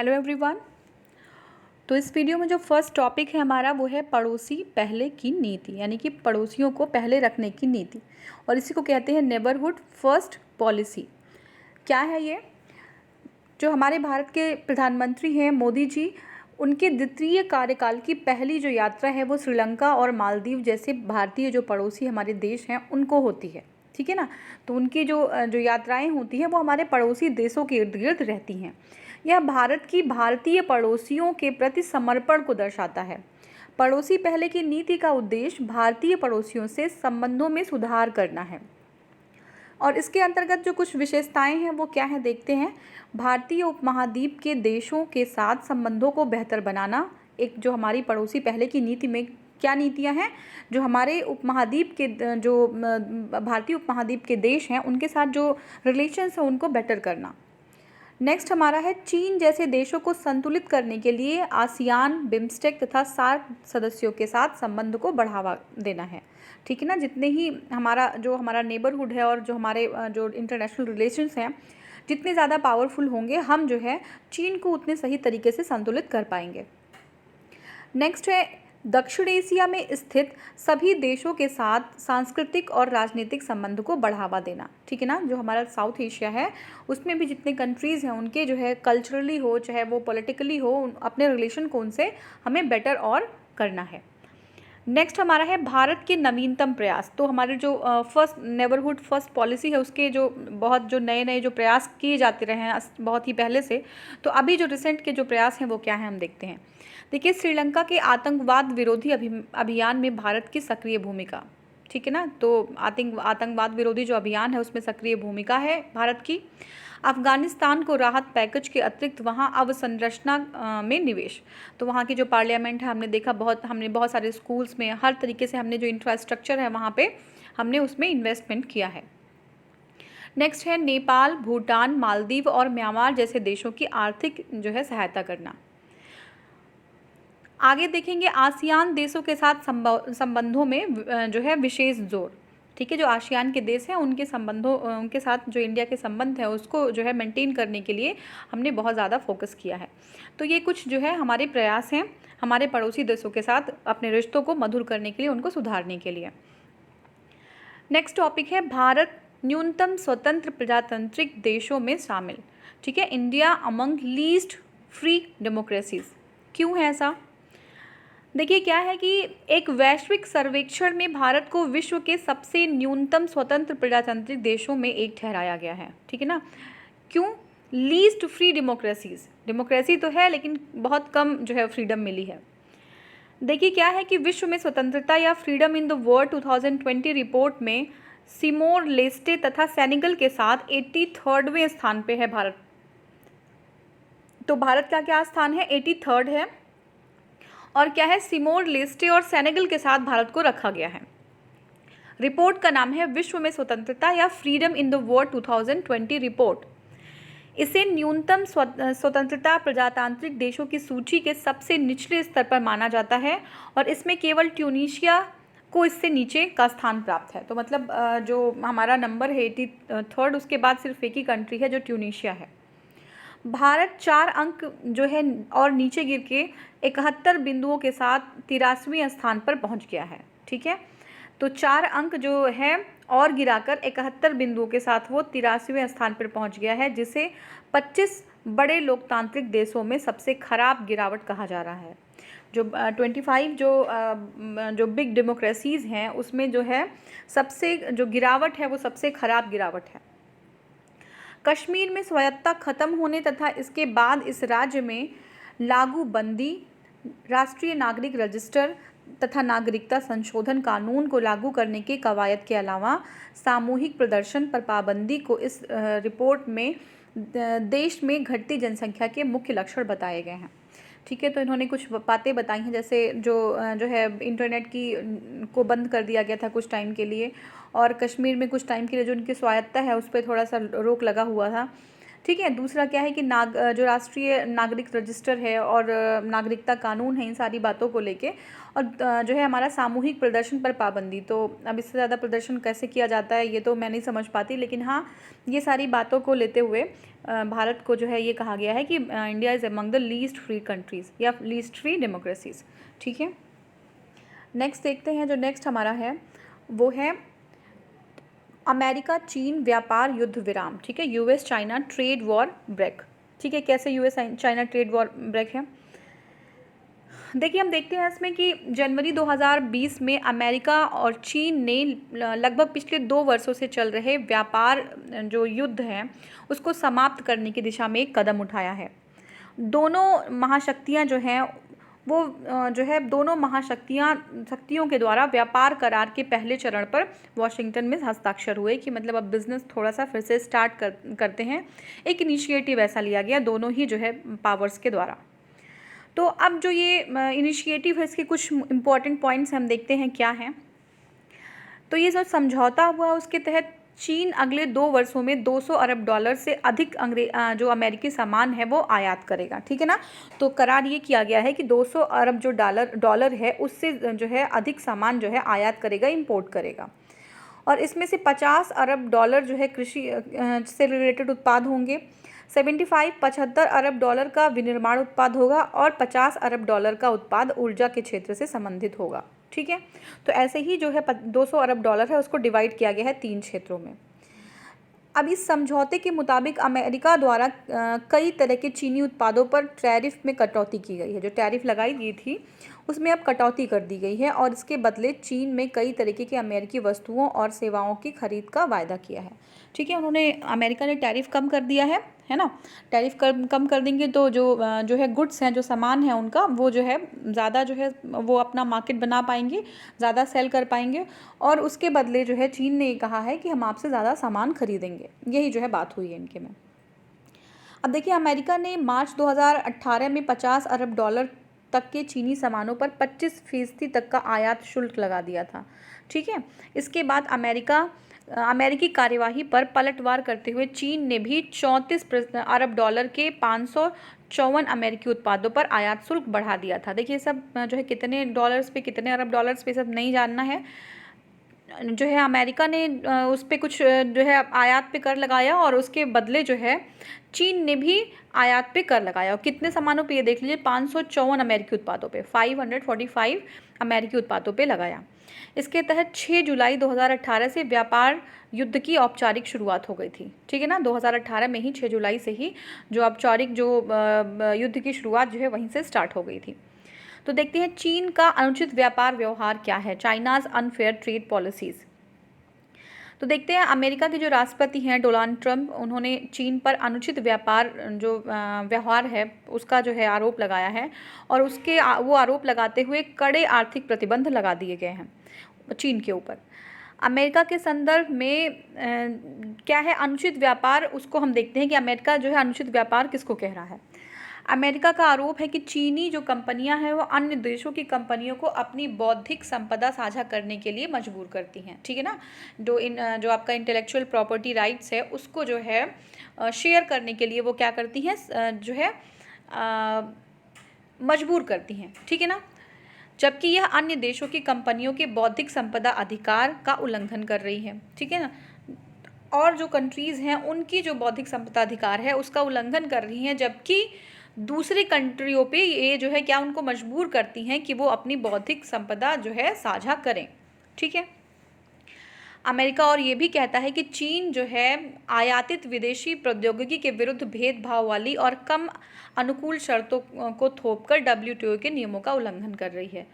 Hello everyone. तो इस video में जो फर्स्ट टॉपिक है हमारा वो है पड़ोसी पहले की नीति, यानी कि पड़ोसियों को पहले रखने की नीति, और इसी को कहते हैं नेबरहुड फर्स्ट पॉलिसी। क्या है ये? जो हमारे भारत के प्रधानमंत्री हैं मोदी जी, उनके द्वितीय कार्यकाल की पहली जो यात्रा है वो श्रीलंका और मालदीव जैसे भारतीय जो पड़ोसी हमारे देश हैं उनको होती है। ठीक है ना। तो उनकी जो जो यात्राएं होती हैं वो हमारे पड़ोसी देशों के इर्द गिर्द रहती हैं। यह भारत की भारतीय पड़ोसियों के प्रति समर्पण को दर्शाता है। पड़ोसी पहले की नीति का उद्देश्य भारतीय पड़ोसियों से संबंधों में सुधार करना है, और इसके अंतर्गत जो कुछ विशेषताएं हैं वो क्या है देखते हैं। भारतीय उपमहाद्वीप के देशों के साथ संबंधों को बेहतर बनाना, एक जो हमारी पड़ोसी पहले की नीति में क्या नीतियां हैं, जो हमारे उपमहाद्वीप के जो भारतीय उपमहाद्वीप के देश हैं उनके साथ जो रिलेशंस हैं उनको बेटर करना। नेक्स्ट हमारा है चीन जैसे देशों को संतुलित करने के लिए आसियान, बिम्स्टेक तथा सार्क सदस्यों के साथ संबंध को बढ़ावा देना है। ठीक है ना। जितने ही हमारा नेबरहुड है और जो हमारे जो इंटरनेशनल रिलेशंस हैं, जितने ज़्यादा पावरफुल होंगे हम जो है चीन को उतने सही तरीके से संतुलित कर पाएंगे। नेक्स्ट है दक्षिण एशिया में स्थित सभी देशों के साथ सांस्कृतिक और राजनीतिक संबंध को बढ़ावा देना। ठीक है ना। जो हमारा साउथ एशिया है उसमें भी जितने कंट्रीज़ हैं उनके जो है कल्चरली हो चाहे वो पॉलिटिकली हो, अपने रिलेशन को उनसे हमें बेटर और करना है। नेक्स्ट हमारा है भारत के नवीनतम प्रयास। तो हमारे जो फर्स्ट नेबरहुड फर्स्ट पॉलिसी है उसके जो बहुत जो नए नए जो प्रयास किए जाते रहे हैं बहुत ही पहले से, तो अभी जो रिसेंट के जो प्रयास हैं वो क्या है हम देखते हैं। देखिए, श्रीलंका के आतंकवाद विरोधी अभियान में भारत की सक्रिय भूमिका। ठीक है ना। तो आतंकवाद विरोधी जो अभियान है उसमें सक्रिय भूमिका है भारत की। अफगानिस्तान को राहत पैकेज के अतिरिक्त वहाँ अवसंरचना में निवेश। तो वहाँ की जो पार्लियामेंट है हमने बहुत सारे स्कूल्स में हर तरीके से हमने जो इंफ्रास्ट्रक्चर है वहाँ पे हमने उसमें इन्वेस्टमेंट किया है। नेक्स्ट है नेपाल, भूटान, मालदीव और म्यांमार जैसे देशों की आर्थिक जो है सहायता करना। आगे देखेंगे आसियान देशों के साथ संबंधों में जो है विशेष जोर। ठीक है। जो आसियान के देश हैं उनके साथ जो इंडिया के संबंध है उसको जो है मेंटेन करने के लिए हमने बहुत ज़्यादा फोकस किया है। तो ये कुछ जो है हमारे प्रयास हैं हमारे पड़ोसी देशों के साथ अपने रिश्तों को मधुर करने के लिए, उनको सुधारने के लिए। नेक्स्ट टॉपिक है भारत न्यूनतम स्वतंत्र प्रजातांत्रिक देशों में शामिल। ठीक है। India among least free democracies. क्यों है ऐसा? देखिए, क्या है कि एक वैश्विक सर्वेक्षण में भारत को विश्व के सबसे न्यूनतम स्वतंत्र प्रजातांत्रिक देशों में एक ठहराया गया है। ठीक है ना। क्यों? Least free democracies. डेमोक्रेसी तो है लेकिन बहुत कम जो है फ्रीडम मिली है। देखिए, क्या है कि विश्व में स्वतंत्रता या freedom in the world 2020 report में सिमोर लेस्टे तथा सेनेगल के साथ 83वें स्थान पे है भारत। तो भारत का क्या स्थान है? 83rd है। और क्या है? सिमोर लेस्टे और सेनेगल के साथ भारत को रखा गया है। रिपोर्ट का नाम है विश्व में स्वतंत्रता या freedom in the world 2020 report. इसे न्यूनतम स्वतंत्रता प्रजातांत्रिक देशों की सूची के सबसे निचले स्तर पर माना जाता है, और इसमें केवल ट्यूनीशिया को इससे नीचे का स्थान प्राप्त है। तो मतलब जो हमारा नंबर है 83rd, उसके बाद सिर्फ एक ही कंट्री है जो ट्यूनीशिया है। भारत 4 अंक जो है और नीचे गिर के 71 बिंदुओं के साथ 83वें स्थान पर पहुंच गया है। ठीक है। तो 4 अंक जो है और गिराकर 71 बिंदुओं के साथ वो 83वें स्थान पर पहुंच गया है, जिसे 25 बड़े लोकतांत्रिक देशों में सबसे खराब गिरावट कहा जा रहा है। जो 25 जो बिग डेमोक्रेसीज़ हैं उसमें जो है सबसे जो गिरावट है वो सबसे खराब गिरावट है। कश्मीर में स्वायत्तता खत्म होने तथा इसके बाद इस राज्य में लागू बंदी, राष्ट्रीय नागरिक रजिस्टर तथा नागरिकता संशोधन कानून को लागू करने के कवायद के अलावा सामूहिक प्रदर्शन पर पाबंदी को इस रिपोर्ट में देश में घटती जनसंख्या के मुख्य लक्षण बताए गए हैं। ठीक है। तो इन्होंने कुछ बातें बताई हैं, जैसे जो है इंटरनेट को बंद कर दिया गया था कुछ टाइम के लिए, और कश्मीर में कुछ टाइम के लिए जो उनकी स्वायत्तता है उस पर थोड़ा सा रोक लगा हुआ था। ठीक है। दूसरा क्या है कि जो राष्ट्रीय नागरिक रजिस्टर है और नागरिकता कानून है, इन सारी बातों को लेके, और जो है हमारा सामूहिक प्रदर्शन पर पाबंदी। तो अब इससे ज़्यादा प्रदर्शन कैसे किया जाता है ये तो मैं नहीं समझ पाती, लेकिन हाँ, ये सारी बातों को लेते हुए भारत को जो है ये कहा गया है कि India is among the least free countries या लीस्ट फ्री डेमोक्रेसीज़। ठीक है। नेक्स्ट देखते हैं, जो नेक्स्ट हमारा है वो है अमेरिका चीन व्यापार युद्ध विराम। ठीक है, US China trade war break. ठीक है, कैसे US China trade war break है? देखिए, हम देखते हैं इसमें कि जनवरी 2020 में अमेरिका और चीन ने लगभग पिछले 2 वर्षों से चल रहे व्यापार जो युद्ध है उसको समाप्त करने की दिशा में एक कदम उठाया है। दोनों महाशक्तियां जो हैं वो जो है दोनों शक्तियों के द्वारा व्यापार करार के पहले चरण पर वॉशिंगटन में हस्ताक्षर हुए कि मतलब अब बिज़नेस थोड़ा सा फिर से स्टार्ट करते हैं। एक इनिशिएटिव ऐसा लिया गया दोनों ही जो है पावर्स के द्वारा। तो अब जो ये इनिशिएटिव है इसके कुछ इम्पॉर्टेंट पॉइंट्स हम देखते हैं क्या हैं। तो ये जो समझौता हुआ उसके तहत चीन अगले 2 वर्षों में $200 अरब से अधिक जो अमेरिकी सामान है वो आयात करेगा। ठीक है ना। तो करार ये किया गया है कि 200 अरब जो डॉलर है उससे जो है अधिक सामान जो है आयात करेगा, इंपोर्ट करेगा। और इसमें से $50 अरब जो है कृषि से रिलेटेड उत्पाद होंगे, 75 अरब का विनिर्माण उत्पाद होगा और $50 अरब का उत्पाद ऊर्जा के क्षेत्र से संबंधित होगा। ठीक है। तो ऐसे ही जो है $200 अरब है उसको डिवाइड किया गया है 3 क्षेत्रों में। अब इस समझौते के मुताबिक अमेरिका द्वारा कई तरह के चीनी उत्पादों पर टैरिफ में कटौती की गई है। जो टैरिफ लगाई गई थी उसमें अब कटौती कर दी गई है और इसके बदले चीन में कई तरीके के अमेरिकी वस्तुओं और सेवाओं की खरीद का वायदा किया है। ठीक है, अमेरिका ने टैरिफ कम कर दिया है ना। टैरिफ कम कर देंगे तो जो है गुड्स हैं, जो सामान है उनका, वो जो है ज़्यादा जो है वो अपना मार्केट बना पाएंगे, ज़्यादा सेल कर पाएंगे, और उसके बदले जो है चीन ने कहा है कि हम आपसे ज़्यादा सामान खरीदेंगे। यही जो है बात हुई है इनके में। अब देखिए, अमेरिका ने मार्च 2018 में $50 अरब तक के चीनी सामानों पर 25% तक का आयात शुल्क लगा दिया था। ठीक है। इसके बाद अमेरिकी कार्यवाही पर पलटवार करते हुए चीन ने भी $34 अरब के 554 अमेरिकी उत्पादों पर आयात शुल्क बढ़ा दिया था। देखिए, सब जो है कितने डॉलर्स पे, कितने अरब डॉलर्स पे, सब नहीं जानना है। जो है अमेरिका ने उस पर कुछ जो है आयात पे कर लगाया और उसके बदले जो है चीन ने भी आयात पे कर लगाया। और कितने सामानों पे ये देख लीजिए, 554 अमेरिकी उत्पादों पे, 545 अमेरिकी उत्पादों पे लगाया। इसके तहत 6 जुलाई 2018 से व्यापार युद्ध की औपचारिक शुरुआत हो गई थी। ठीक है ना। 2018 में ही 6 जुलाई से ही जो औपचारिक जो युद्ध की शुरुआत जो है वहीं से स्टार्ट हो गई थी। तो देखते हैं चीन का अनुचित व्यापार व्यवहार क्या है, चाइनाज अनफेयर ट्रेड पॉलिसीज़। तो देखते हैं, अमेरिका के जो राष्ट्रपति हैं डोनाल्ड ट्रंप, उन्होंने चीन पर अनुचित व्यापार जो व्यवहार है उसका जो है आरोप लगाया है, और वो आरोप लगाते हुए कड़े आर्थिक प्रतिबंध लगा दिए गए हैं चीन के ऊपर। अमेरिका के संदर्भ में क्या है अनुचित व्यापार, उसको हम देखते हैं कि अमेरिका जो है अनुचित व्यापार किसको कह रहा है। अमेरिका का आरोप है कि चीनी जो कंपनियां हैं वो अन्य देशों की कंपनियों को अपनी बौद्धिक संपदा साझा करने के लिए मजबूर करती हैं। ठीक है ना। जो आपका इंटेलेक्चुअल प्रॉपर्टी राइट्स है उसको जो है शेयर करने के लिए वो क्या करती हैं, जो है मजबूर करती हैं। ठीक है ना। जबकि यह अन्य देशों की कंपनियों के बौद्धिक संपदा अधिकार का उल्लंघन कर रही है। ठीक है ना। और जो कंट्रीज़ हैं उनकी जो बौद्धिक संपदा अधिकार है उसका उल्लंघन कर रही हैं, जबकि दूसरी कंट्रियों पे ये जो है क्या उनको मजबूर करती हैं कि वो अपनी बौद्धिक संपदा जो है साझा करें। ठीक है। अमेरिका और ये भी कहता है कि चीन जो है आयातित विदेशी प्रौद्योगिकी के विरुद्ध भेदभाव वाली और कम अनुकूल शर्तों को थोपकर WTO के नियमों का उल्लंघन कर रही है।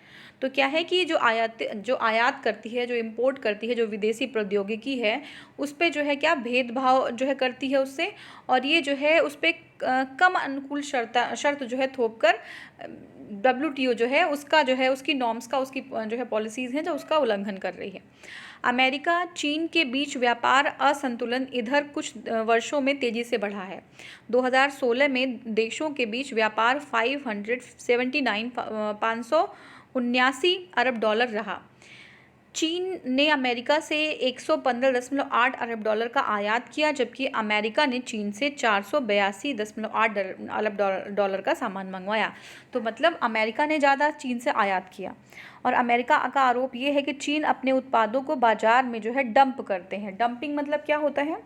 तो क्या है कि जो आयात करती है, जो इंपोर्ट करती है, जो विदेशी प्रौद्योगिकी है उस पर जो है क्या भेदभाव जो है करती है उससे, और ये जो है उस पर कम अनुकूल शर्त जो है थोपकर WTO जो है उसका जो है उसकी नॉर्म्स का, उसकी जो है पॉलिसीज़ हैं जो उसका उल्लंघन कर रही है। अमेरिका चीन के बीच व्यापार असंतुलन इधर कुछ वर्षों में तेज़ी से बढ़ा है। 2016 में देशों के बीच व्यापार 579 $579 अरब रहा। चीन ने अमेरिका से 115.8 अरब डॉलर का आयात किया, जबकि अमेरिका ने चीन से 482.8 अरब डॉलर का सामान मंगवाया। तो मतलब अमेरिका ने ज़्यादा चीन से आयात किया। और अमेरिका का आरोप ये है कि चीन अपने उत्पादों को बाजार में जो है डंप करते हैं। डंपिंग मतलब क्या होता है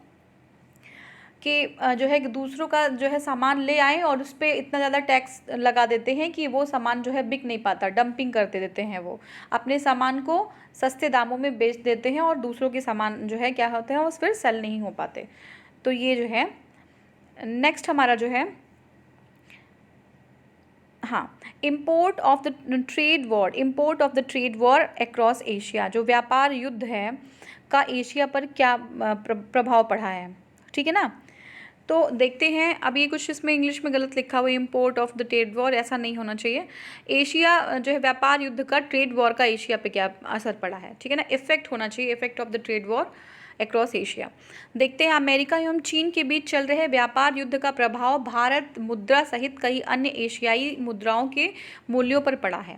कि जो है दूसरों का जो है सामान ले आए और उस पर इतना ज़्यादा टैक्स लगा देते हैं कि वो सामान जो है बिक नहीं पाता, डंपिंग करते देते हैं। वो अपने सामान को सस्ते दामों में बेच देते हैं और दूसरों के सामान जो है क्या होते हैं वो फिर सेल नहीं हो पाते। तो ये जो है नेक्स्ट हमारा जो है हाँ, import of the trade war across Asia, जो व्यापार युद्ध है का एशिया पर क्या प्रभाव पड़ा है, ठीक है ना। तो देखते हैं। अब ये कुछ इसमें इंग्लिश में गलत लिखा हुआ है, import of the trade war, ऐसा नहीं होना चाहिए। एशिया जो है व्यापार युद्ध का ट्रेड वॉर का एशिया पे क्या असर पड़ा है, ठीक है ना, इफेक्ट होना चाहिए, effect of the trade war across Asia. देखते हैं अमेरिका एवं चीन के बीच चल रहे व्यापार युद्ध का प्रभाव भारत मुद्रा सहित कई अन्य एशियाई मुद्राओं के मूल्यों पर पड़ा है,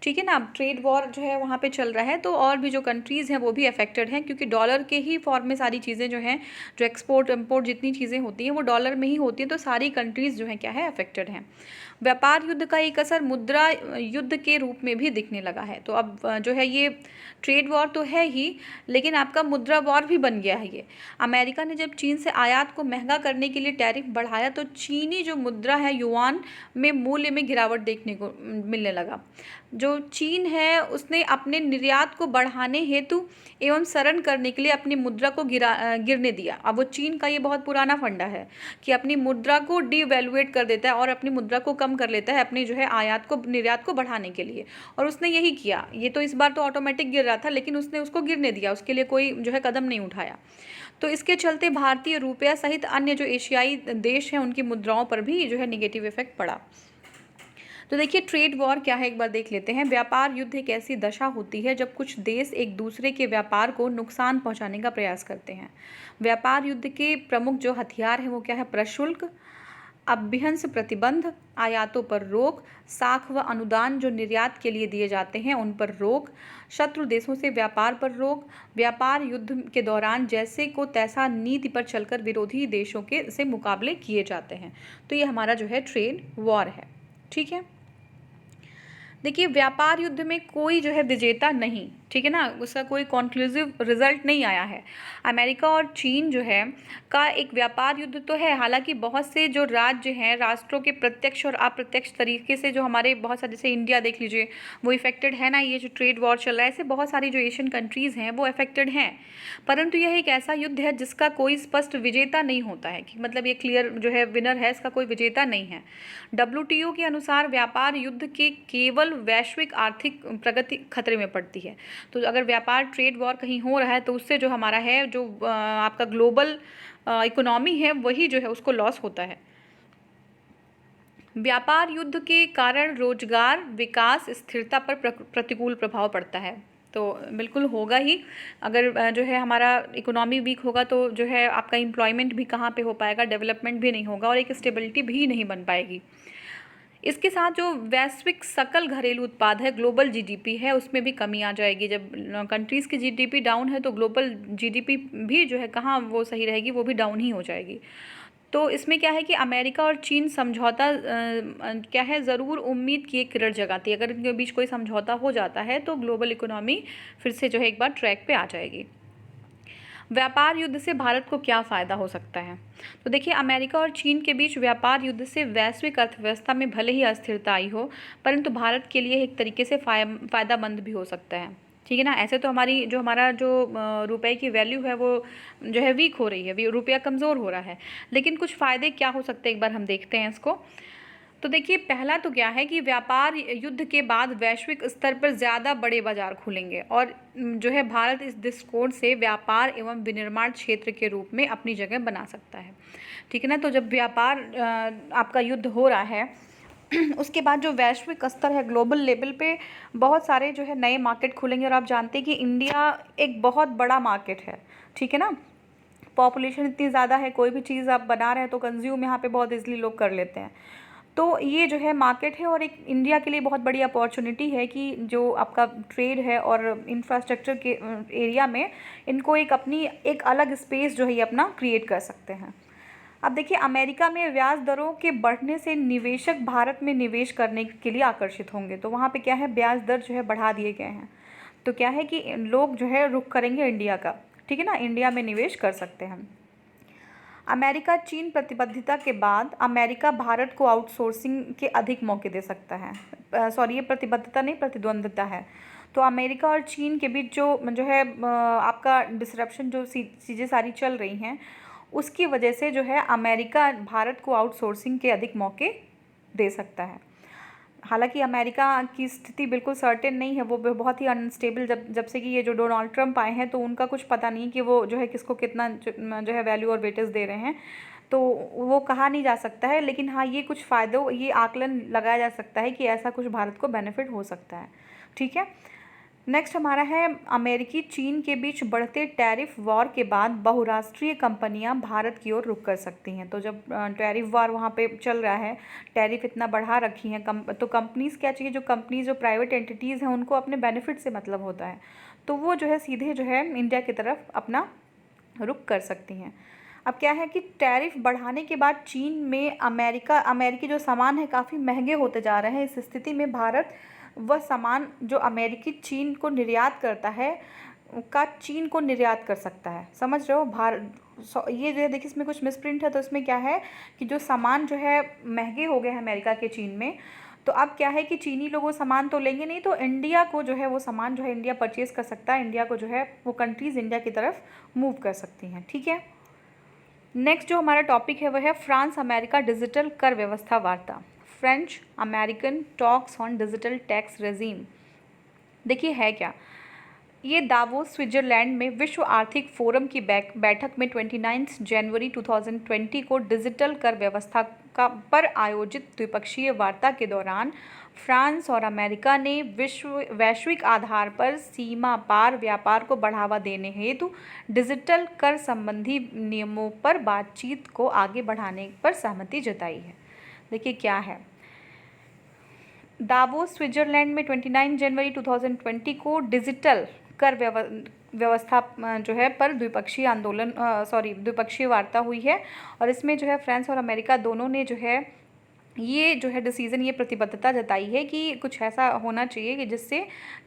ठीक है ना। अब ट्रेड वॉर जो है वहाँ पे चल रहा है, तो और भी जो कंट्रीज़ हैं वो भी अफेक्टेड हैं, क्योंकि डॉलर के ही फॉर्म में सारी चीज़ें जो हैं, जो एक्सपोर्ट इम्पोर्ट जितनी चीज़ें होती हैं वो डॉलर में ही होती हैं, तो सारी कंट्रीज़ जो हैं क्या है अफेक्टेड हैं। व्यापार युद्ध का एक असर मुद्रा युद्ध के रूप में भी दिखने लगा है। तो अब जो है ये ट्रेड वॉर तो है ही, लेकिन आपका मुद्रा वॉर भी बन गया है ये। अमेरिका ने जब चीन से आयात को महंगा करने के लिए टैरिफ बढ़ाया, तो चीनी जो मुद्रा है युआन में मूल्य में गिरावट देखने को मिलने लगा। जो चीन है उसने अपने निर्यात को बढ़ाने हेतु एवं सरल करने के लिए अपनी मुद्रा को गिरने दिया। अब वो चीन का ये बहुत पुराना फंडा है कि अपनी मुद्रा को डिवैल्यूएट कर देता है और अपनी मुद्रा को कम कर लेता है अपनी जो है आयात को निर्यात को बढ़ाने के लिए, और उसने यही किया। ये तो इस बार तो ऑटोमेटिक गिर रहा था, लेकिन उसने उसको गिरने दिया, उसके लिए कोई जो है कदम नहीं उठाया। तो इसके चलते भारतीय रुपया सहित अन्य जो एशियाई देश हैं उनकी मुद्राओं पर भी जो है नेगेटिव इफेक्ट पड़ा। तो देखिए ट्रेड वॉर क्या है एक बार देख लेते हैं। व्यापार युद्ध एक ऐसी दशा होती है जब कुछ देश एक दूसरे के व्यापार को नुकसान पहुंचाने का प्रयास करते हैं। व्यापार युद्ध के प्रमुख जो हथियार हैं वो क्या है, प्रशुल्क, अभ्यंतर प्रतिबंध, आयातों पर रोक, साख व अनुदान जो निर्यात के लिए दिए जाते हैं उन पर रोक, शत्रु देशों से व्यापार पर रोक, व्यापार युद्ध के दौरान जैसे को तैसा नीति पर चलकर विरोधी देशों के से मुकाबले किए जाते हैं। तो ये हमारा जो है ट्रेड वॉर है, ठीक है। देखिए व्यापार युद्ध में कोई जो है विजेता नहीं, ठीक है ना, उसका कोई कॉन्क्लूसिव रिजल्ट नहीं आया है। अमेरिका और चीन जो है का एक व्यापार युद्ध तो है, हालांकि बहुत से जो राज्य हैं, राष्ट्रों के प्रत्यक्ष और अप्रत्यक्ष तरीके से जो हमारे बहुत सारे, जैसे इंडिया देख लीजिए वो इफेक्टेड है ना, ये जो ट्रेड वॉर चल रहा है, ऐसे बहुत सारी जो एशियन कंट्रीज़ हैं वो अफेक्टेड हैं। परंतु यह एक ऐसा युद्ध है जिसका कोई स्पष्ट विजेता नहीं होता है, कि मतलब ये क्लियर जो है विनर है, इसका कोई विजेता नहीं है। WTO के अनुसार व्यापार युद्ध के केवल वैश्विक आर्थिक प्रगति खतरे में पड़ती है। तो अगर व्यापार ट्रेड वॉर कहीं हो रहा है तो उससे जो हमारा है जो आपका ग्लोबल इकोनॉमी है वही जो है उसको लॉस होता है। व्यापार युद्ध के कारण रोजगार, विकास, स्थिरता पर प्रतिकूल प्रभाव पड़ता है। तो बिल्कुल होगा ही, अगर जो है हमारा इकोनॉमी वीक होगा तो जो है आपका एम्प्लॉयमेंट भी कहाँ पे हो पाएगा, डेवलपमेंट भी नहीं होगा और एक स्टेबिलिटी भी नहीं बन पाएगी। इसके साथ जो वैश्विक सकल घरेलू उत्पाद है, ग्लोबल GDP है, उसमें भी कमी आ जाएगी। जब कंट्रीज़ की GDP डाउन है तो ग्लोबल GDP भी जो है कहाँ वो सही रहेगी, वो भी डाउन ही हो जाएगी। तो इसमें क्या है कि अमेरिका और चीन समझौता क्या है, ज़रूर उम्मीद की एक किरण जगाती है। अगर इनके बीच कोई समझौता हो जाता है तो ग्लोबल इकोनॉमी फिर से जो है एक बार ट्रैक पे आ जाएगी। व्यापार युद्ध से भारत को क्या फ़ायदा हो सकता है? तो देखिए अमेरिका और चीन के बीच व्यापार युद्ध से वैश्विक अर्थव्यवस्था में भले ही अस्थिरता आई हो, परंतु भारत के लिए एक तरीके से फ़ायदामंद भी हो सकता है, ठीक है ना। ऐसे तो हमारा जो रुपए की वैल्यू है वो जो है वीक हो रही है, रुपया कमज़ोर हो रहा है, लेकिन कुछ फ़ायदे क्या हो सकते हैं एक बार हम देखते हैं इसको। तो देखिए पहला तो क्या है कि व्यापार युद्ध के बाद वैश्विक स्तर पर ज़्यादा बड़े बाजार खुलेंगे और जो है भारत इस दृष्टिकोण से व्यापार एवं विनिर्माण क्षेत्र के रूप में अपनी जगह बना सकता है, ठीक है ना। तो जब व्यापार आपका युद्ध हो रहा है उसके बाद जो वैश्विक स्तर है, ग्लोबल लेवल पे बहुत सारे जो है नए मार्केट खुलेंगे। और आप जानते हैं कि इंडिया एक बहुत बड़ा मार्केट है, ठीक है ना। पॉपुलेशन इतनी ज़्यादा है, कोई भी चीज़ आप बना रहे हैं तो कंज्यूम यहाँ पे बहुत ईजिली लोग कर लेते हैं। तो ये जो है मार्केट है और एक इंडिया के लिए बहुत बड़ी अपॉर्चुनिटी है कि जो आपका ट्रेड है और इंफ्रास्ट्रक्चर के एरिया में इनको एक अपनी एक अलग स्पेस जो है ये अपना क्रिएट कर सकते हैं। अब देखिए, अमेरिका में ब्याज दरों के बढ़ने से निवेशक भारत में निवेश करने के लिए आकर्षित होंगे। तो वहाँ पे क्या है, ब्याज दर जो है बढ़ा दिए गए हैं। तो क्या है कि लोग जो है रुख करेंगे इंडिया का, ठीक है ना, इंडिया में निवेश कर सकते हैं। अमेरिका चीन प्रतिबद्धता के बाद अमेरिका भारत को आउटसोर्सिंग के अधिक मौके दे सकता है। सॉरी, ये प्रतिबद्धता नहीं, प्रतिद्वंद्विता है। तो अमेरिका और चीन के बीच जो है आपका डिसरप्शन, जो चीज़ें सारी चल रही हैं, उसकी वजह से जो है अमेरिका भारत को आउटसोर्सिंग के अधिक मौके दे सकता है। हालांकि अमेरिका की स्थिति बिल्कुल सर्टेन नहीं है, वो बहुत ही अनस्टेबल, जब से कि ये जो डोनाल्ड ट्रंप आए हैं तो उनका कुछ पता नहीं कि वो जो है किसको कितना जो है वैल्यू और वेटेज दे रहे हैं, तो वो कहा नहीं जा सकता है। लेकिन हाँ, ये कुछ फ़ायदों, ये आकलन लगाया जा सकता है कि ऐसा कुछ भारत को बेनिफिट हो सकता है। ठीक है, नेक्स्ट हमारा है अमेरिकी चीन के बीच बढ़ते टैरिफ वॉर के बाद बहुराष्ट्रीय कंपनियां भारत की ओर रुख कर सकती हैं। तो जब टैरिफ वॉर वहाँ पे चल रहा है, टैरिफ इतना बढ़ा रखी हैं तो कंपनीज़ क्या चाहिए, जो कंपनीज जो प्राइवेट एंटिटीज़ हैं उनको अपने बेनिफिट से मतलब होता है, तो वो जो है सीधे जो है इंडिया की तरफ अपना रुख कर सकती हैं। अब क्या है कि टैरिफ बढ़ाने के बाद चीन में अमेरिकी जो सामान है काफ़ी महंगे होते जा रहे हैं। इस स्थिति में भारत वह सामान जो अमेरिकी चीन को निर्यात करता है का चीन को निर्यात कर सकता है। समझ रहे हो, ये जो है देखिए, इसमें कुछ मिसप्रिंट है। तो इसमें क्या है कि जो सामान जो है महंगे हो गए हैं अमेरिका के चीन में, तो अब क्या है कि चीनी लोग वो सामान तो लेंगे नहीं, तो इंडिया को जो है वो सामान जो है इंडिया परचेज़ कर सकता है। इंडिया को जो है वो कंट्रीज़ इंडिया की तरफ मूव कर सकती हैं। ठीक है, नेक्स्ट जो हमारा टॉपिक है वह है फ्रांस अमेरिका डिजिटल कर व्यवस्था वार्ता, French American talks on digital tax regime. देखिए है क्या, ये दावोस स्विट्जरलैंड में विश्व आर्थिक फोरम की बैठक में 29 जनवरी 2020 को डिजिटल कर व्यवस्था पर आयोजित द्विपक्षीय वार्ता के दौरान फ्रांस और अमेरिका ने वैश्विक आधार पर सीमा पार व्यापार को बढ़ावा देने हेतु डिजिटल कर संबंधी नियमों पर बातचीत को आगे बढ़ाने पर सहमति जताई है। देखिए क्या है, दावोस स्विट्जरलैंड में 29 जनवरी 2020 को डिजिटल कर व्यवस्था जो है पर द्विपक्षीय वार्ता हुई है। और इसमें जो है फ्रांस और अमेरिका दोनों ने जो है ये डिसीज़न, ये प्रतिबद्धता जताई है कि कुछ ऐसा होना चाहिए कि जिससे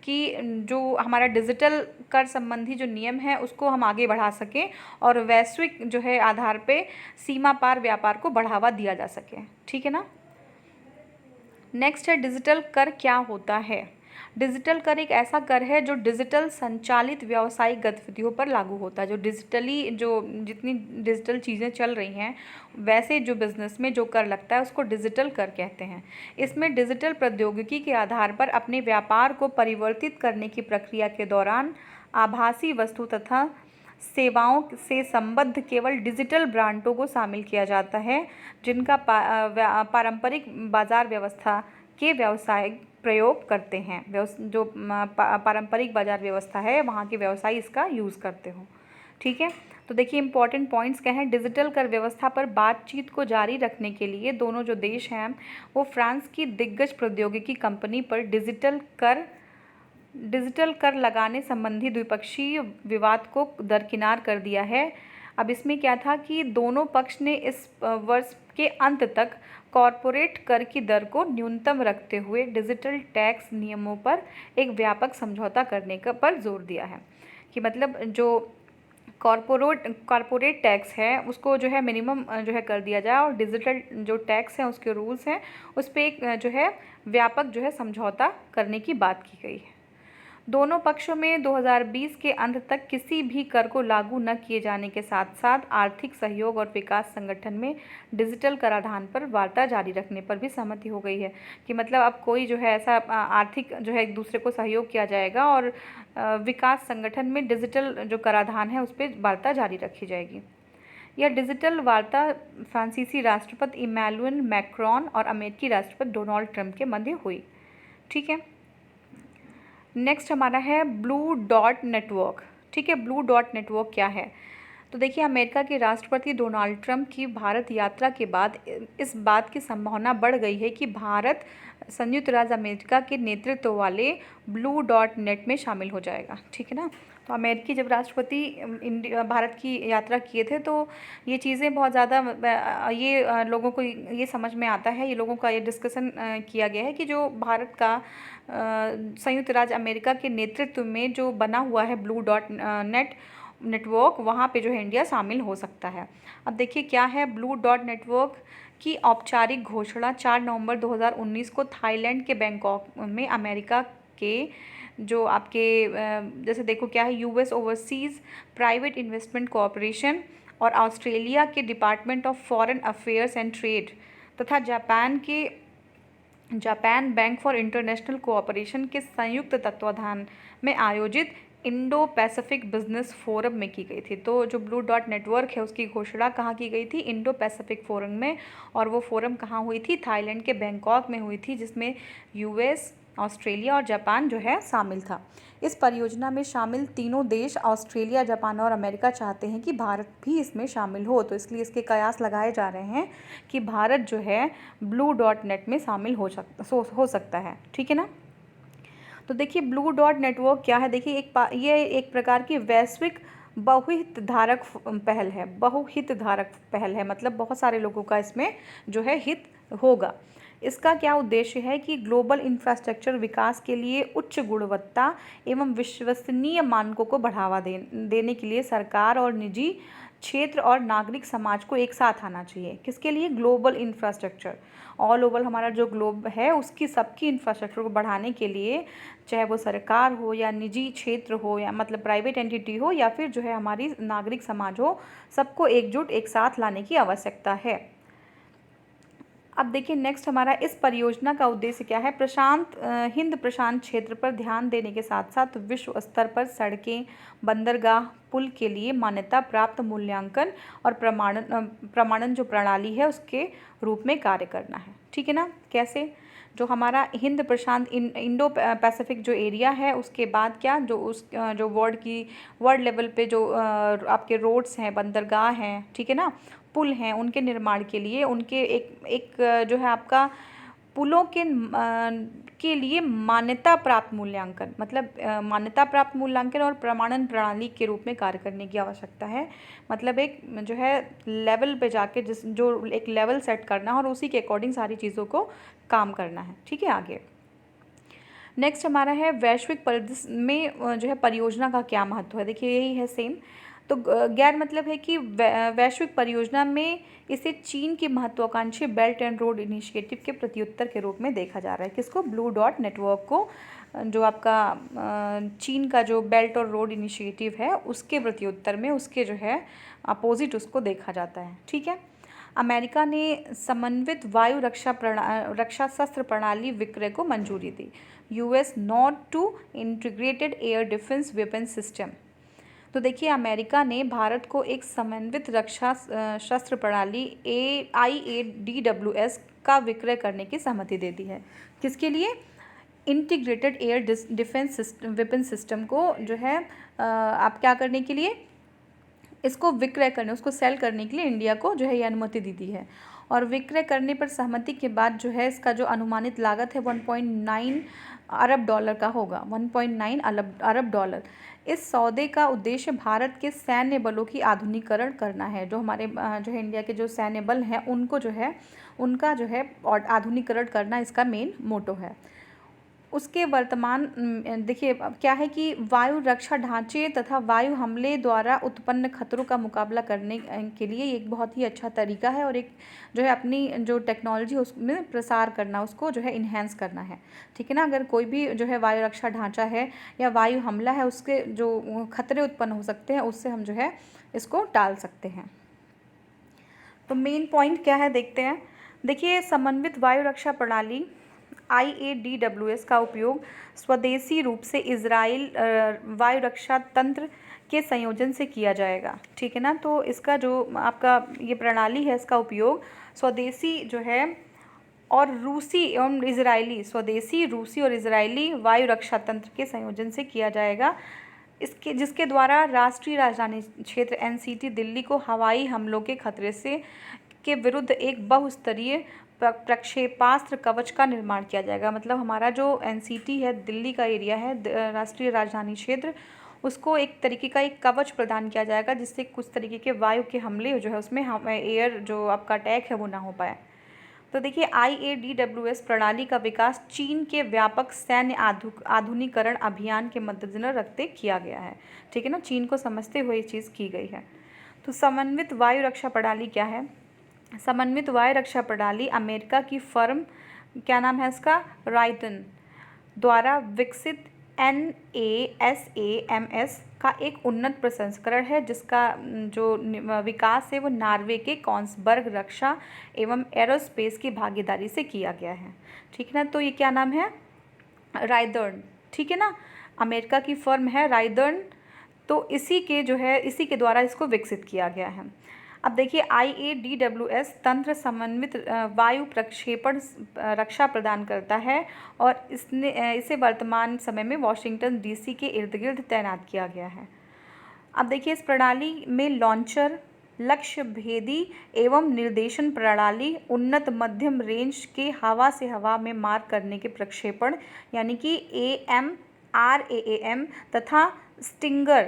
कि जो हमारा डिजिटल कर संबंधी जो नियम है उसको हम आगे बढ़ा सकें और वैश्विक जो है आधार पे सीमा पार व्यापार को बढ़ावा दिया जा सके। ठीक है ना। नेक्स्ट है डिजिटल कर क्या होता है। डिजिटल कर एक ऐसा कर है जो डिजिटल संचालित व्यावसायिक गतिविधियों पर लागू होता है। जो जितनी डिजिटल चीज़ें चल रही हैं वैसे जो बिज़नेस में जो कर लगता है उसको डिजिटल कर कहते हैं। इसमें डिजिटल प्रौद्योगिकी के आधार पर अपने व्यापार को परिवर्तित करने की प्रक्रिया के दौरान आभासी वस्तु तथा सेवाओं से संबद्ध केवल डिजिटल ब्रांडों को शामिल किया जाता है जिनका पारंपरिक बाजार व्यवस्था के व्यवसाय प्रयोग करते हैं। जो पारंपरिक बाजार व्यवस्था है वहाँ के व्यवसायी इसका यूज़ करते हो। ठीक है, तो देखिए इंपॉर्टेंट पॉइंट्स क्या हैं। डिजिटल कर व्यवस्था पर बातचीत को जारी रखने के लिए दोनों जो देश हैं वो फ्रांस की दिग्गज प्रौद्योगिकी कंपनी पर डिजिटल कर लगाने संबंधी द्विपक्षीय विवाद को दरकिनार कर दिया है। अब इसमें क्या था कि दोनों पक्ष ने इस वर्ष के अंत तक कॉरपोरेट कर की दर को न्यूनतम रखते हुए डिजिटल टैक्स नियमों पर एक व्यापक समझौता करने पर जोर दिया है कि मतलब जो कॉरपोरेट टैक्स है उसको जो है मिनिमम जो है कर दिया जाए और डिजिटल जो टैक्स हैं उसके रूल्स हैं उस पर एक जो है व्यापक जो है समझौता करने की बात की गई है। दोनों पक्षों में 2020 के अंत तक किसी भी कर को लागू न किए जाने के साथ साथ आर्थिक सहयोग और विकास संगठन में डिजिटल कराधान पर वार्ता जारी रखने पर भी सहमति हो गई है कि मतलब अब कोई जो है ऐसा आर्थिक जो है एक दूसरे को सहयोग किया जाएगा और विकास संगठन में डिजिटल जो कराधान है उस पर वार्ता जारी रखी जाएगी। यह डिजिटल वार्ता फ्रांसीसी राष्ट्रपति इमैनुअल मैक्रोन और अमेरिकी राष्ट्रपति डोनाल्ड ट्रंप के मध्य हुई। ठीक है, नेक्स्ट हमारा है ब्लू डॉट नेटवर्क। ठीक है, ब्लू डॉट नेटवर्क क्या है। तो देखिए, अमेरिका के राष्ट्रपति डोनाल्ड ट्रंप की भारत यात्रा के बाद इस बात की संभावना बढ़ गई है कि भारत संयुक्त राज्य अमेरिका के नेतृत्व वाले ब्लू डॉट नेट में शामिल हो जाएगा। ठीक है ना। तो अमेरिकी जब राष्ट्रपति भारत की यात्रा किए थे तो ये चीज़ें बहुत ज़्यादा लोगों को ये समझ में आता है, ये लोगों का ये डिस्कशन किया गया है कि जो भारत का संयुक्त राज्य अमेरिका के नेतृत्व में जो बना हुआ है ब्लू डॉट नेटवर्क, वहाँ पे जो है इंडिया शामिल हो सकता है। अब देखिए क्या है ब्लू डॉट नेटवर्क की औपचारिक घोषणा 4 नवंबर 2019 को थाईलैंड के बैंकॉक में अमेरिका के जो आपके जैसे देखो क्या है US overseas private investment corporation और ऑस्ट्रेलिया के department of foreign affairs and trade तथा Japan bank for international cooperation के संयुक्त तत्वाधान में आयोजित इंडो पैसिफिक बिजनेस फोरम में की गई थी। तो जो ब्लू डॉट नेटवर्क है उसकी घोषणा कहाँ की गई थी? इंडो पैसिफिक फोरम में। और वो फोरम कहाँ हुई थी? थाईलैंड के बैंकॉक में हुई थी, जिसमें यूएस, ऑस्ट्रेलिया और जापान जो है शामिल था। इस परियोजना में शामिल तीनों देश ऑस्ट्रेलिया, जापान और अमेरिका चाहते हैं कि भारत भी इसमें शामिल हो, तो इसलिए इसके कयास लगाए जा रहे हैं कि भारत जो है ब्लू डॉट नेट में शामिल हो सकता है। ठीक है ना। तो देखिए ब्लू डॉट नेटवर्क क्या है? देखिए ये एक प्रकार की वैश्विक बहुहितधारक पहल है, मतलब बहुत सारे लोगों का इसमें जो है हित होगा। इसका क्या उद्देश्य है कि ग्लोबल इंफ्रास्ट्रक्चर विकास के लिए उच्च गुणवत्ता एवं विश्वसनीय मानकों को बढ़ावा देने के लिए सरकार और निजी क्षेत्र और नागरिक समाज को एक साथ आना चाहिए। किसके लिए? ग्लोबल इंफ्रास्ट्रक्चर, ऑल ओवर हमारा जो ग्लोब है उसकी सबकी इंफ्रास्ट्रक्चर को बढ़ाने के लिए, चाहे वो सरकार हो या निजी क्षेत्र हो या मतलब प्राइवेट एंटिटी हो या फिर जो है हमारी नागरिक समाज हो, सबको एकजुट एक साथ लाने की आवश्यकता है। अब देखिए नेक्स्ट हमारा इस परियोजना का उद्देश्य क्या है? हिंद प्रशांत क्षेत्र पर ध्यान देने के साथ साथ विश्व स्तर पर सड़कें, बंदरगाह, पुल के लिए मान्यता प्राप्त मूल्यांकन और प्रमाणन जो प्रणाली है उसके रूप में कार्य करना है। ठीक है ना। कैसे? जो हमारा हिंद प्रशांत इंडो पैसिफिक जो एरिया है उसके बाद क्या जो वर्ल्ड लेवल पे जो आपके रोड्स हैं, बंदरगाह हैं, ठीक है ना, पुल हैं, उनके निर्माण के लिए उनके एक जो है आपका पुलों के लिए मान्यता प्राप्त मूल्यांकन, मतलब मान्यता प्राप्त मूल्यांकन और प्रमाणन प्रणाली के रूप में कार्य करने की आवश्यकता है। मतलब एक जो है लेवल पे जाके जो एक लेवल सेट करना और उसी के अकॉर्डिंग सारी चीज़ों को काम करना है। ठीक है। आगे नेक्स्ट हमारा है वैश्विक परिदृश्य में जो है परियोजना का क्या महत्व है? देखिए यही है सेम। तो गैर मतलब है कि वैश्विक परियोजना में इसे चीन की महत्वाकांक्षी बेल्ट एंड रोड इनिशिएटिव के प्रत्युत्तर के रूप में देखा जा रहा है। किसको? ब्लू डॉट नेटवर्क को, जो आपका चीन का जो बेल्ट और रोड इनिशिएटिव है उसके प्रत्युत्तर में, उसके जो है अपोजिट उसको देखा जाता है। ठीक है। अमेरिका ने समन्वित वायु रक्षा शस्त्र प्रणाली विक्रय को मंजूरी दी। US not to integrated air defence weapon system. तो देखिए अमेरिका ने भारत को एक समन्वित रक्षा शस्त्र प्रणाली IADWS का विक्रय करने की सहमति दे दी है। किसके लिए? Integrated air defence weapon system को जो है आप क्या करने के लिए, इसको विक्रय करने, उसको सेल करने के लिए इंडिया को जो है ये अनुमति दी है। और विक्रय करने पर सहमति के बाद जो है इसका जो अनुमानित लागत है 1.9 अरब डॉलर का होगा। 1.9 अरब डॉलर। इस सौदे का उद्देश्य भारत के सैन्य बलों की आधुनिकीकरण करना है। जो हमारे जो है इंडिया के जो सैन्य बल हैं उनको जो है उनका जो है आधुनिकीकरण करना इसका मेन मोटो है। उसके वर्तमान देखिए क्या है कि वायु रक्षा ढांचे तथा वायु हमले द्वारा उत्पन्न खतरों का मुकाबला करने के लिए एक बहुत ही अच्छा तरीका है और एक जो है अपनी जो टेक्नोलॉजी उसमें प्रसार करना, उसको जो है इन्हेंस करना है। ठीक है ना। अगर कोई भी जो है वायु रक्षा ढांचा है या वायु हमला है, उसके जो खतरे उत्पन्न हो सकते हैं उससे हम जो है इसको टाल सकते हैं। तो मेन पॉइंट क्या है देखते हैं। देखिए समन्वित वायु रक्षा प्रणाली IADWS का उपयोग स्वदेशी रूप से इजराइल वायु रक्षा तंत्र के संयोजन से किया जाएगा। ठीक है ना। तो इसका जो आपका ये प्रणाली है इसका उपयोग स्वदेशी जो है और रूसी एवं इजरायली, स्वदेशी, रूसी और इजरायली वायु रक्षा तंत्र के संयोजन से किया जाएगा। इसके जिसके द्वारा राष्ट्रीय राजधानी क्षेत्र एनसीटी दिल्ली को हवाई हमलों के खतरे से के विरुद्ध एक बहुस्तरीय प्रक्षेपास्त्र कवच का निर्माण किया जाएगा। मतलब हमारा जो एनसीटी है, दिल्ली का एरिया है, राष्ट्रीय राजधानी क्षेत्र, उसको एक तरीके का एक कवच प्रदान किया जाएगा जिससे कुछ तरीके के वायु के हमले जो है उसमें एयर जो आपका अटैक है वो ना हो पाए। तो देखिए IADWS प्रणाली का विकास चीन के व्यापक सैन्य आधुनिकीकरण अभियान के मद्देनजर रखते किया गया है। ठीक है ना, चीन को समझते हुए ये चीज़ की गई है। तो समन्वित वायु रक्षा प्रणाली क्या है? समन्वित वायु रक्षा प्रणाली अमेरिका की फर्म, क्या नाम है इसका, रायतन द्वारा विकसित NASAMS का एक उन्नत प्रसंस्करण है जिसका जो विकास है वो नॉर्वे के कॉन्सबर्ग रक्षा एवं एरोस्पेस की भागीदारी से किया गया है। ठीक है ना, तो ये क्या नाम है, रायदर्न। ठीक है ना, अमेरिका की फर्म है रायदर्न, तो इसी के द्वारा इसको विकसित किया गया है। अब देखिए IADWS तंत्र समन्वित वायु प्रक्षेपण रक्षा प्रदान करता है और इसे वर्तमान समय में वाशिंगटन DC के इर्द गिर्द तैनात किया गया है। अब देखिए इस प्रणाली में लॉन्चर, लक्ष्य भेदी एवं निर्देशन प्रणाली, उन्नत मध्यम रेंज के हवा से हवा में मार करने के प्रक्षेपण यानी कि AMRAAM तथा स्टिंगर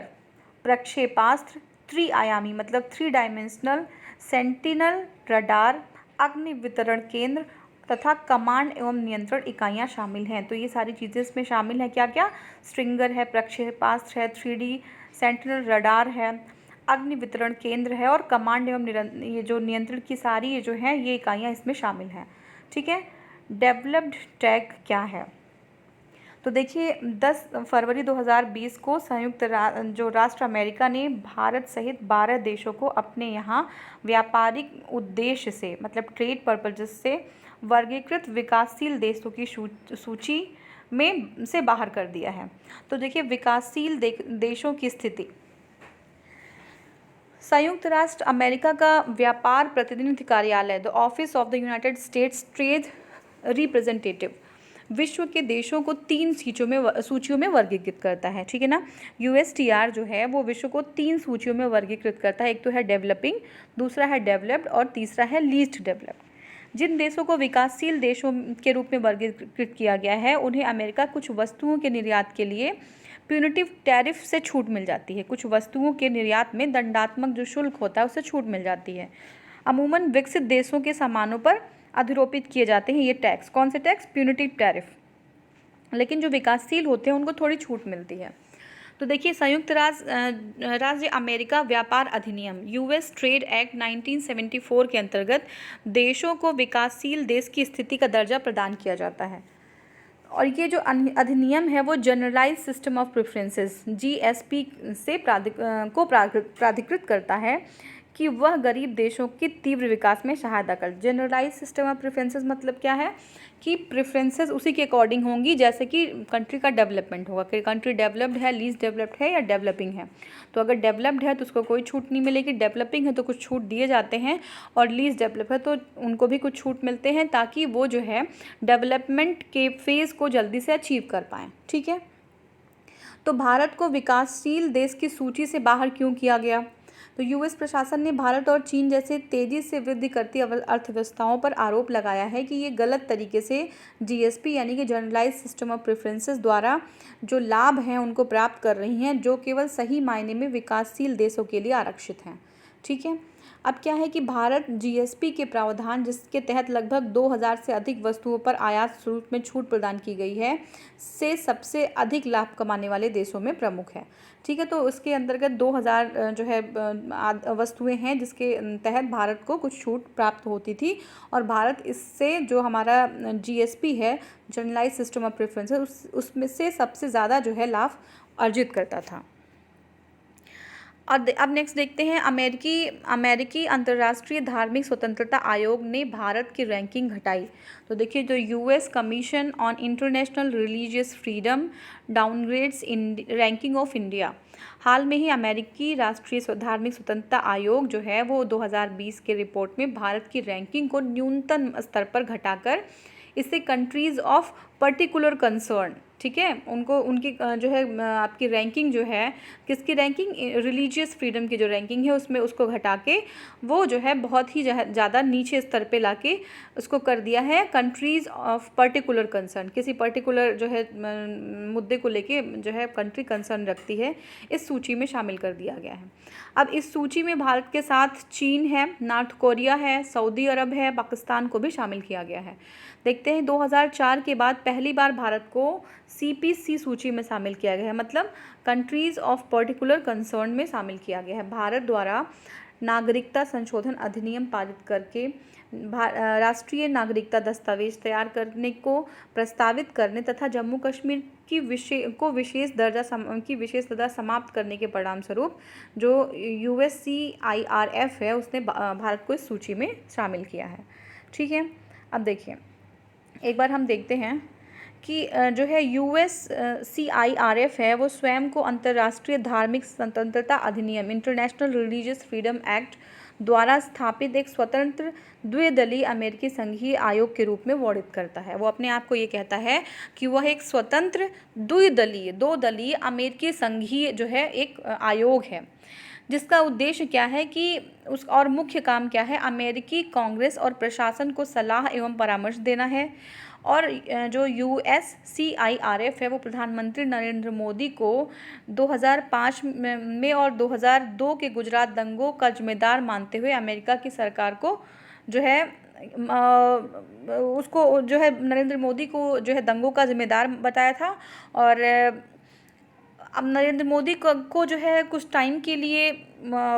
प्रक्षेपास्त्र, त्रिआयामी मतलब 3 डायमेंशनल, सेंटिनल रडार, अग्नि वितरण केंद्र तथा कमांड एवं नियंत्रण इकाइयाँ शामिल हैं। तो ये सारी चीज़ें इसमें शामिल हैं। क्या क्या? स्ट्रिंगर है, प्रक्षेपास्त्र है, 3D सेंटिनल रडार है, अग्नि वितरण केंद्र है और कमांड एवं ये जो नियंत्रण की सारी ये जो हैं ये इकाइयाँ इसमें शामिल हैं। ठीक है। डेवलप्ड टैग क्या है? तो देखिए 10 फरवरी 2020 को संयुक्त राष्ट्र अमेरिका ने भारत सहित 12 देशों को अपने यहाँ व्यापारिक उद्देश्य से मतलब ट्रेड पर्पजेस से वर्गीकृत विकासशील देशों की सूची में से बाहर कर दिया है। तो देखिए विकासशील देशों की स्थिति, संयुक्त राष्ट्र अमेरिका का व्यापार प्रतिनिधि कार्यालय the office of the United states trade representative विश्व के देशों को 3 सूचियों में वर्गीकृत करता है। ठीक है ना, USTR जो है वो विश्व को 3 सूचियों में वर्गीकृत करता है। एक तो है डेवलपिंग, दूसरा है डेवलप्ड और तीसरा है लीस्ट डेवलप्ड। जिन देशों को विकासशील देशों के रूप में वर्गीकृत किया गया है उन्हें अमेरिका कुछ वस्तुओं के निर्यात के लिए प्यूनिटिव टैरिफ से छूट मिल जाती है। कुछ वस्तुओं के निर्यात में दंडात्मक जो शुल्क होता है उससे छूट मिल जाती है। अमूमन विकसित देशों के सामानों पर अधिरोपित किए जाते हैं ये टैक्स। कौन से टैक्स? Punitive tariff. लेकिन जो विकासशील होते हैं उनको थोड़ी छूट मिलती है। तो देखिए संयुक्त राज्य अमेरिका व्यापार अधिनियम US ट्रेड एक्ट 1974 के अंतर्गत देशों को विकासशील देश की स्थिति का दर्जा प्रदान किया जाता है। और ये जो अधिनियम है वो generalise system of preferences GSP से प्राधिकृत करता है कि वह गरीब देशों के तीव्र विकास में सहायता कर। जनरलाइज सिस्टम ऑफ प्रेफरेंसेस मतलब क्या है कि प्रेफरेंसेस उसी के अकॉर्डिंग होंगी जैसे कि कंट्री का डेवलपमेंट होगा कि कंट्री डेवलप्ड है, लीस्ट डेवलप्ड है या डेवलपिंग है। तो अगर डेवलप्ड है तो उसको कोई छूट नहीं मिलेगी, डेवलपिंग है तो कुछ छूट दिए जाते हैं, और लीस्ट डेवलप है तो उनको भी कुछ छूट मिलते हैं ताकि वो जो है डेवलपमेंट के फेज़ को जल्दी से अचीव कर पाएँ। ठीक है। तो भारत को विकासशील देश की सूची से बाहर क्यों किया गया? तो US प्रशासन ने भारत और चीन जैसे तेज़ी से वृद्धि करती अर्थव्यवस्थाओं पर आरोप लगाया है कि ये गलत तरीके से GSP यानी कि जनरलाइज सिस्टम ऑफ प्रेफरेंसेस द्वारा जो लाभ हैं उनको प्राप्त कर रही हैं, जो केवल सही मायने में विकासशील देशों के लिए आरक्षित हैं। ठीक है। अब क्या है कि भारत GSP के प्रावधान जिसके तहत लगभग 2000 से अधिक वस्तुओं पर आयात शुल्क में छूट प्रदान की गई है से सबसे अधिक लाभ कमाने वाले देशों में प्रमुख है। ठीक है। तो उसके अंतर्गत 2000 जो है वस्तुएं हैं जिसके तहत भारत को कुछ छूट प्राप्त होती थी, और भारत इससे जो हमारा GSP है जनरलाइज सिस्टम ऑफ प्रेफरेंसेस उसमें से सबसे ज़्यादा जो है लाभ अर्जित करता था। और अब नेक्स्ट देखते हैं अमेरिकी अंतर्राष्ट्रीय धार्मिक स्वतंत्रता आयोग ने भारत की रैंकिंग घटाई। तो देखिए जो US commission on international religious freedom downgrades in ranking of India, हाल में ही अमेरिकी राष्ट्रीय धार्मिक स्वतंत्रता आयोग जो है वो 2020 के रिपोर्ट में भारत की रैंकिंग को न्यूनतम स्तर पर घटाकर इसे कंट्रीज़ ऑफ पर्टिकुलर कंसर्न ठीक है, उनको उनकी जो है आपकी रैंकिंग जो है, किसकी रैंकिंग, रिलीजियस फ्रीडम की जो रैंकिंग है उसमें उसको घटा के वो जो है बहुत ही ज़्यादा नीचे स्तर पे लाके उसको कर दिया है कंट्रीज़ ऑफ पर्टिकुलर कंसर्न। किसी पर्टिकुलर जो है मुद्दे को लेके जो है कंट्री कंसर्न रखती है, इस सूची में शामिल कर दिया गया है। अब इस सूची में भारत के साथ चीन है, नॉर्थ कोरिया है, सऊदी अरब है, पाकिस्तान को भी शामिल किया गया है। देखते हैं 2004 के बाद पहली बार भारत को CPC सूची में शामिल किया गया है, मतलब कंट्रीज़ ऑफ पर्टिकुलर कंसर्न में शामिल किया गया है। भारत द्वारा नागरिकता संशोधन अधिनियम पारित करके राष्ट्रीय नागरिकता दस्तावेज तैयार करने को प्रस्तावित करने तथा जम्मू कश्मीर की विशेष दर्जा समाप्त करने के परिणाम स्वरूप जो USCIRF है उसने भारत को इस सूची में शामिल किया है। ठीक है, अब देखिए एक बार हम देखते हैं कि जो है USCIRF है वो स्वयं को अंतर्राष्ट्रीय धार्मिक स्वतंत्रता अधिनियम इंटरनेशनल रिलीजियस फ्रीडम एक्ट द्वारा स्थापित एक स्वतंत्र द्विदलीय अमेरिकी संघीय आयोग के रूप में वर्णित करता है। वो अपने आप को ये कहता है कि वह एक स्वतंत्र दो दलीय अमेरिकी संघीय जो है एक आयोग है, जिसका उद्देश्य क्या है कि उस और मुख्य काम क्या है, अमेरिकी कांग्रेस और प्रशासन को सलाह एवं परामर्श देना है। और जो USCIRF है वो प्रधानमंत्री नरेंद्र मोदी को 2005 में और 2002 के गुजरात दंगों का जिम्मेदार मानते हुए अमेरिका की सरकार को जो है उसको जो है नरेंद्र मोदी को जो है दंगों का जिम्मेदार बताया था। और अब नरेंद्र मोदी को जो है कुछ टाइम के लिए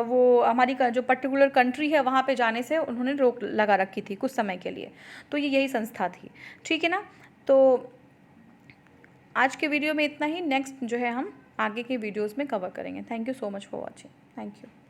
वो हमारी जो पर्टिकुलर कंट्री है वहाँ पे जाने से उन्होंने रोक लगा रखी थी कुछ समय के लिए, तो ये यही संस्था थी। ठीक है ना, तो आज के वीडियो में इतना ही। नेक्स्ट जो है हम आगे के वीडियोस में कवर करेंगे। Thank you so much for watching. Thank you.